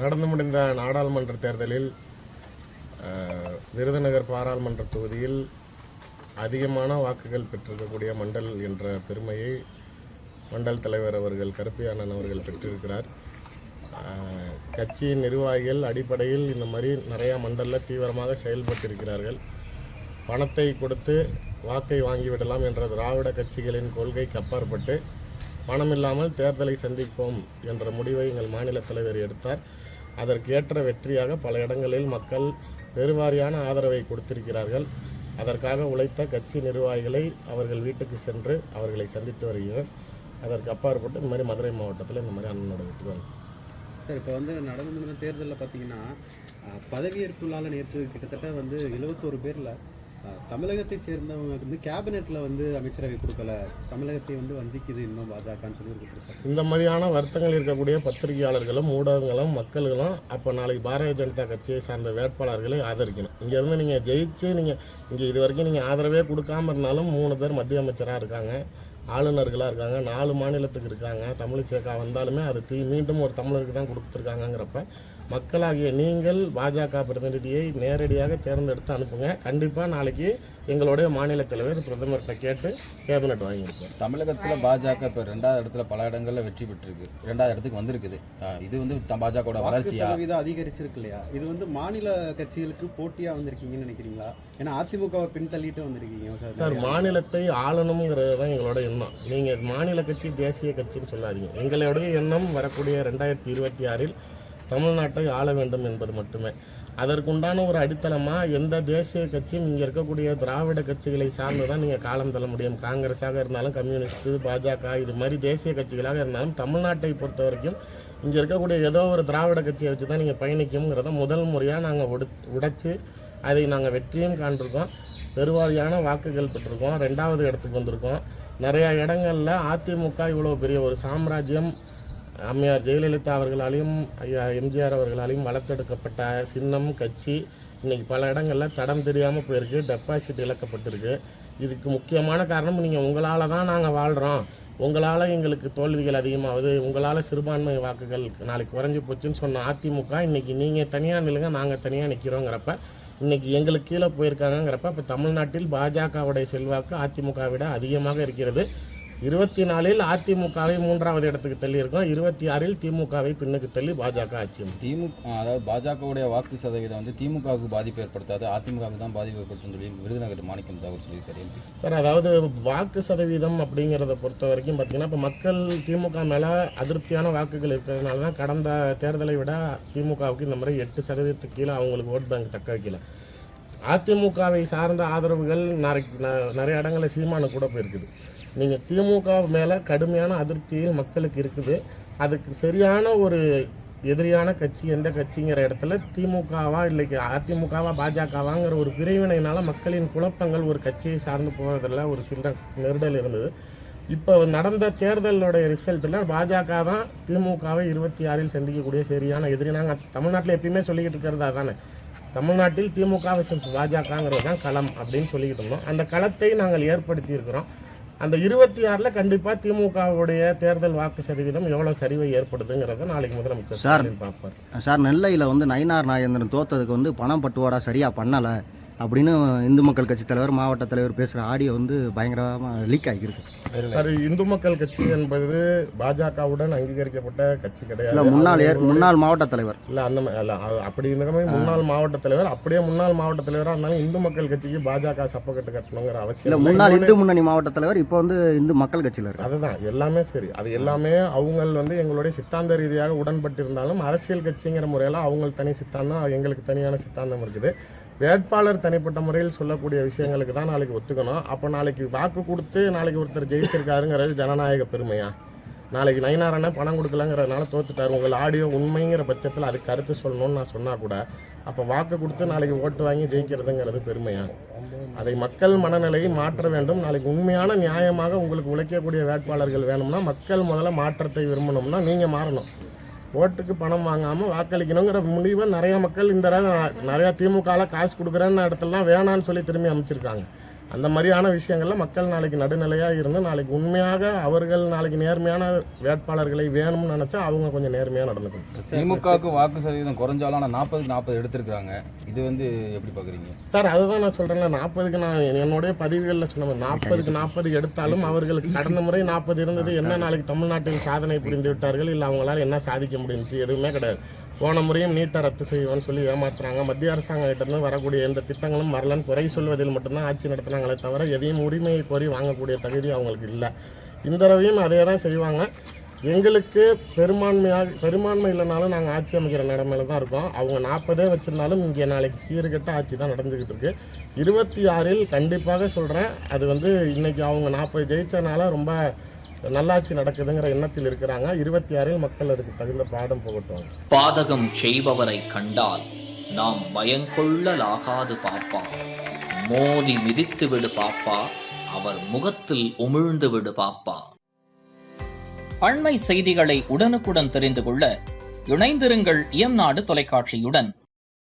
நடந்து முடிந்த நாடாளுமன்ற தேர்தலில் விருதுநகர் பாராளுமன்ற தொகுதியில் அதிகமான வாக்குகள் பெற்றிருக்கக்கூடிய மண்டல் என்ற பெருமையை மண்டல் தலைவர் அவர்கள் கருப்பையானன் அவர்கள் பெற்றிருக்கிறார். கட்சியின் நிர்வாகிகள் அடிப்படையில் இந்த மாதிரி நிறையா மண்டலில் தீவிரமாக செயல்பட்டிருக்கிறார்கள். பணத்தை கொடுத்து வாக்கை வாங்கிவிடலாம் என்ற திராவிட கட்சிகளின் கொள்கைக்கு அப்பாற்பட்டு பணம் இல்லாமல் தேர்தலை சந்திப்போம் என்ற முடிவை எங்கள் மாநில தலைவர் எடுத்தார். அதற்கேற்ற வெற்றியாக பல இடங்களில் மக்கள் பெருவாரியான ஆதரவை கொடுத்திருக்கிறார்கள். அதற்காக உழைத்த கட்சி நிர்வாகிகளை அவர்கள் வீட்டுக்கு சென்று அவர்களை சந்தித்து வருகிறோம். அதற்கு அப்பாற்பட்டு இந்த மாதிரி மதுரை மாவட்டத்தில் இந்த மாதிரி அண்ணனோட வெற்றி வரும். சார், இப்போ நடந்து முடிந்த தேர்தலில் பார்த்தீங்கன்னா பதவியேற்புள்ளால் நேற்று கிட்டத்தட்ட 71 பேரில் தமிழகத்தை சேர்ந்தவங்க கேபினெட்டில் அமைச்சரவை கொடுக்கல, தமிழகத்தை வஞ்சிக்குது இன்னும் பாஜகன்னு சொல்லி இந்த மாதிரியான வருத்தங்கள் இருக்கக்கூடிய பத்திரிகையாளர்களும் ஊடகங்களும் மக்களும் அப்போ நாளைக்கு பாரதிய ஜனதா கட்சியை சார்ந்த வேட்பாளர்களை ஆதரிக்கணும். இங்கேருந்து நீங்கள் ஜெயிச்சு நீங்கள் இங்கே இது வரைக்கும் நீங்கள் ஆதரவே கொடுக்காம இருந்தாலும் 3 பேர் மத்திய அமைச்சராக இருக்காங்க, ஆளுநர்களாக இருக்காங்க, 4 மாநிலத்துக்கு இருக்காங்க. தமிழிசேகா வந்தாலுமே அது மீண்டும் ஒரு தமிழருக்கு தான் கொடுத்துருக்காங்கிறப்ப மக்களாகிய நீங்கள் பாஜக பிரதிநிதியை நேரடியாக தேர்ந்தெடுத்து அனுப்புங்க. கண்டிப்பாக நாளைக்கு எங்களுடைய மாநில தலைவர் பிரதமர்கிட்ட கேட்டு கேபினெட் வாங்கியிருக்கோம். தமிழகத்தில் பாஜக இப்போ 2வது இடத்துல பல இடங்களில் வெற்றி பெற்றிருக்கு, 2வது இடத்துக்கு வந்திருக்குது. இது பாஜகவோட வளர்ச்சியா அதிகரிச்சிருக்கு இல்லையா? இது மாநில கட்சிகளுக்கு போட்டியாக வந்திருக்கீங்கன்னு நினைக்கிறீங்களா? ஏன்னா அதிமுகவை பின்தள்ளிட்டு வந்திருக்கீங்க சார். மாநிலத்தை ஆளணுங்கிறது தான் எங்களோட எண்ணம். நீங்கள் மாநில கட்சி தேசிய கட்சின்னு சொல்லாதீங்க. எங்களுடைய எண்ணம் வரக்கூடிய 2026 தமிழ்நாட்டை ஆள வேண்டும் என்பது மட்டுமே. அதற்குண்டான ஒரு அடித்தளமாக எந்த தேசிய கட்சியும் இங்கே இருக்கக்கூடிய திராவிட கட்சிகளை சார்ந்து தான் நீங்கள் காலம் தள்ள முடியும். காங்கிரஸாக இருந்தாலும், கம்யூனிஸ்ட்டு, பாஜக இது மாதிரி தேசிய கட்சிகளாக இருந்தாலும் தமிழ்நாட்டை பொறுத்த வரைக்கும் இங்கே இருக்கக்கூடிய ஏதோ ஒரு திராவிட கட்சியை வச்சு தான் நீங்கள் பயணிக்கும்ங்கிறத முதல் முறையாக நாங்கள் உடைச்சு அதை நாங்கள் வெற்றியும் காண்டிருக்கோம். பெருவாரியான வாக்குகள் பெற்றிருக்கோம். 2வது இடத்துக்கு வந்திருக்கோம். நிறையா இடங்களில் அதிமுக இவ்வளோ பெரிய ஒரு சாம்ராஜ்யம் அம்மையார் ஜெயலலிதா அவர்களாலையும் எம்ஜிஆர் அவர்களாலையும் வளர்த்தெடுக்கப்பட்ட சின்னம் கட்சி இன்றைக்கி பல இடங்களில் தடம் தெரியாமல் போயிருக்கு, டெபாசிட் இழக்கப்பட்டிருக்கு. இதுக்கு முக்கியமான காரணம் நீங்கள் உங்களால் தான் நாங்கள் வாழ்கிறோம், உங்களால் எங்களுக்கு தோல்விகள் அதிகமாகுது, உங்களால் சிறுபான்மை வாக்குகள் நாளைக்கு குறைஞ்சி போச்சுன்னு சொன்ன அதிமுக இன்றைக்கி நீங்கள் தனியாக நில்லுங்க, நாங்கள் தனியாக நிற்கிறோங்கிறப்ப இன்றைக்கி எங்களுக்கு கீழே போயிருக்காங்கிறப்ப இப்போ தமிழ்நாட்டில் பாஜகவுடைய செல்வாக்கு அதிமுக விட அதிகமாக இருக்கிறது. 24 அதிமுகவை 3வது இடத்துக்கு தள்ளி இருக்கும், 26 திமுகவை பின்னுக்கு தள்ளி பாஜக ஆட்சி. அதாவது பாஜகவுடைய வாக்கு சதவீதம் திமுகவுக்கு பாதிப்பு ஏற்படுத்தாது, அதிமுகவுக்கு தான் பாதிப்பு ஏற்படுத்தும் சொல்லி விருதுநகர் மாணிக்கம் அவர் சொல்லியிருக்காரு சார். அதாவது வாக்கு சதவீதம் அப்படிங்கிறத பொறுத்த வரைக்கும் பார்த்தீங்கன்னா இப்போ மக்கள் திமுக மேலே அதிருப்தியான வாக்குகள் இருக்கிறதுனால தான் கடந்த தேர்தலை விட திமுகவுக்கு இந்த மாதிரி 8% கீழே அவங்களுக்கு ஓட் பேங்க் தக்க வைக்கல. அதிமுகவை சார்ந்த ஆதரவுகள் நிறைய இடங்களில் சீமானு கூட போயிருக்குது. நீங்கள் திமுக மேலே கடுமையான அதிருப்தியில் மக்களுக்கு இருக்குது. அதுக்கு சரியான ஒரு எதிரியான கட்சி எந்த கட்சிங்கிற இடத்துல திமுகவா இல்லை அதிமுகவா பாஜகவாங்கிற ஒரு பிரிவினையினால் மக்களின் குழப்பங்கள் ஒரு கட்சியை சார்ந்து போவதில் ஒரு சில நெருடல் இருந்தது. இப்போ நடந்த தேர்தலுடைய ரிசல்ட்டில் பாஜக தான் திமுகவை 26 சந்திக்கக்கூடிய சரியான எதிரி. நாங்கள் தமிழ்நாட்டில் எப்பயுமே சொல்லிக்கிட்டு இருக்கிறது அதானே, தமிழ்நாட்டில் திமுக vs பாஜகங்கிறது தான் களம் அப்படின்னு சொல்லிக்கிட்டு இருந்தோம். அந்த களத்தை நாங்கள் ஏற்படுத்தி இருக்கிறோம். அந்த 26 கண்டிப்பாக திமுகவுடைய தேர்தல் வாக்கு சதவீதம் எவ்வளோ சரிவை ஏற்படுதுங்கிறத நாளைக்கு முதலமைச்சர் பார்ப்பார். சார், நெல்லையில் நயினார் நாகேந்திரன் தோத்ததுக்கு பணம் பட்டுவாடா சரியாக பண்ணலை அப்படின்னு இந்து மக்கள் கட்சி தலைவர் மாவட்ட தலைவர் பேசுகிற ஆடியோ பயங்கரமாக லீக் ஆகியிருக்கு. சார், இந்து மக்கள் கட்சி என்பது பாஜகவுடன் அங்கீகரிக்கப்பட்ட கட்சி கிடையாது. முன்னாள் மாவட்ட தலைவர் இல்லை அந்த அப்படி இருந்த முன்னாள் மாவட்ட தலைவர் அப்படியே முன்னாள் மாவட்ட தலைவராக இருந்தாலும் இந்து மக்கள் கட்சிக்கு பாஜக சப்பக்கட்டு கட்டணுங்கிற அவசியம் இல்லை. முன்னாள் இந்து முன்னணி மாவட்ட தலைவர் இப்போ இந்து மக்கள் கட்சியில் இருக்கு. அதுதான் எல்லாமே சரி. அது எல்லாமே அவங்க எங்களுடைய சித்தாந்த ரீதியாக உடன்பட்டிருந்தாலும் அரசியல் கட்சிங்கிற முறையில் அவங்க தனி சித்தாந்தம், எங்களுக்கு தனியான சித்தாந்தம் இருக்குது. வேட்பாளர் தனிப்பட்ட முறையில் சொல்லக்கூடிய விஷயங்களுக்கு தான் நாளைக்கு ஒத்துக்கணும். அப்போ நாளைக்கு வாக்கு கொடுத்து நாளைக்கு ஒருத்தர் ஜெயிச்சிருக்காருங்கிறது ஜனநாயக பெருமையா? நாளைக்கு நயினாரண்ணா பணம் கொடுக்கலங்கிறதுனால தோத்துட்டார், உங்கள் ஆடியோ உண்மைங்கிற பட்சத்தில் அதுக்கு கருத்து சொல்லணும்னு நான் சொன்னால் கூட அப்போ வாக்கு கொடுத்து நாளைக்கு ஓட்டு வாங்கி ஜெயிக்கிறதுங்கிறது பெருமையா? அதை மக்கள் நிலையை மாற்ற வேண்டும். நாளைக்கு உண்மையான நியாயமாக உங்களுக்கு உழைக்கக்கூடிய வேட்பாளர்கள் வேணும்னா மக்கள் முதல்ல மாற்றத்தை விரும்பணும்னா நீங்கள் மாறணும். ஓட்டுக்கு பணம் வாங்காமல் வாக்களிக்கணுங்கிற முடிவை நிறைய மக்கள் இந்த நிறையா திமுகவில் காசு கொடுக்குறேன்னு இடத்துலலாம் வேணான்னு சொல்லி திரும்பி அமைச்சிருக்காங்க. அந்த மாதிரியான விஷயங்கள்ல மக்கள் நாளைக்கு நடுநிலையாக இருந்து நாளைக்கு உண்மையாக அவர்கள் நாளைக்கு நேர்மையான வேட்பாளர்களை வேணும்னு நினைச்சா அவங்க கொஞ்சம் நேர்மையாக நடந்துக்கணும். திமுகவுக்கு வாக்கு சதவீதம் குறைஞ்சாலும் ஆனால் 40 எடுத்திருக்காங்க. இது வந்து எப்படி பார்க்குறீங்க சார்? அதுதான் நான் சொல்றேன்ல, 40க்கு நான் என்னுடைய பதிவுகளில் சொன்ன 40க்கு 40 எடுத்தாலும் அவர்களுக்கு கடந்த முறை 40 இருந்தது. என்ன நாளைக்கு தமிழ்நாட்டில் சாதனை புரிந்து விட்டார்கள், இல்லை அவங்களால என்ன சாதிக்க முடிஞ்சுச்சு? எதுவுமே கிடையாது. போன முறையும் நீட்டை ரத்து செய்வோன்னு சொல்லி ஏமாத்துறாங்க. மத்திய அரசாங்கம் கிட்ட வரக்கூடிய எந்த திட்டங்களும் வரலன்னு குறை சொல்வதில் மட்டும்தான் ஆட்சி நடத்துனாங்களே தவிர எதையும் உரிமையை கோரி வாங்கக்கூடிய தகுதி அவங்களுக்கு இல்லை. இந்த தடவையும் அதே தான் செய்வாங்க. எங்களுக்கு பெரும்பான்மை இல்லைனாலும் நாங்கள் ஆட்சி அமைக்கிற நிலைமையில தான் இருக்கோம். அவங்க 40 வச்சிருந்தாலும் இங்கே நாளைக்கு சீர்கெட்ட ஆட்சி தான் நடந்துக்கிட்டு இருக்கு. 26 கண்டிப்பாக சொல்கிறேன், அது வந்து இன்னைக்கு அவங்க 40 ஜெயிச்சனால ரொம்ப நல்லாட்சி நடக்குதுங்கிற எண்ணத்தில் இருக்கிறாங்க. 26 மக்கள் அதுக்கு தகுந்த பாடம் புகட்டுவாங்க. பாதகம் செய்பவரை கண்டால் நாம் பயங்கொள்ளலாகாது பாப்பா, மோதி மிதித்து விடு பாப்பா, அவர் முகத்தில் உமிழ்ந்து விடு பாப்பா. அண்மை செய்திகளை உடனுக்குடன் தெரிந்து கொள்ள இணைந்திருங்கள் இயம்நாடு தொலைக்காட்சியுடன்.